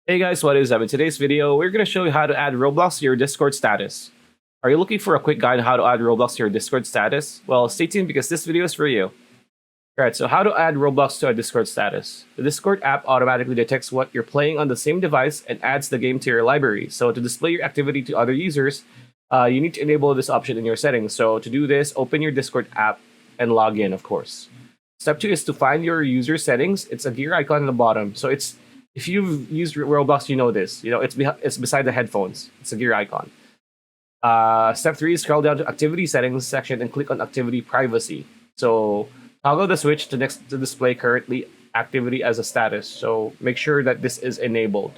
Hey guys, what is up? In today's video, we're going to show you how to add Roblox to your Discord status. Are you looking for a quick guide on how to add Roblox to your Discord status? Well, stay tuned because this video is for you. Alright, so how to add Roblox to a Discord status. The Discord app automatically detects what you're playing on the same device and adds the game to your library. So to display your activity to other users, you need to enable this option in your settings. So to do this, open your Discord app and log in, of course. Step 2 is to find your user settings. It's a gear icon at the bottom. So if you've used Roblox, you know this. It's beside the headphones. It's a gear icon. Step 3 is scroll down to activity settings section and click on activity privacy. So toggle the switch to display currently activity as a status. So make sure that this is enabled.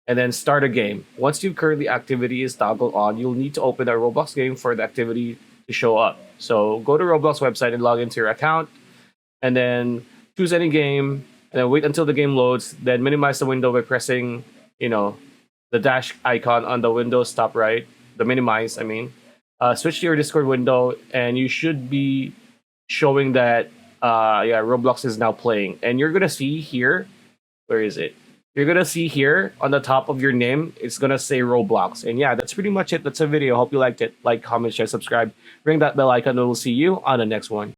And then start a game. Once your currently activity is toggled on, you'll need to open a Roblox game for the activity to show up. So go to Roblox website and log into your account, and then choose any game, and then wait until the game loads. Then minimize the window by pressing, the dash icon on the Windows top right, the minimize. Switch to your Discord window, and you should be showing that Roblox is now playing. And you're gonna see here, where is it? You're gonna see here on the top of your name, it's gonna say Roblox. And yeah, that's pretty much it. That's a video. Hope you liked it. Like, comment, share, subscribe. Ring that bell icon, and we'll see you on the next one.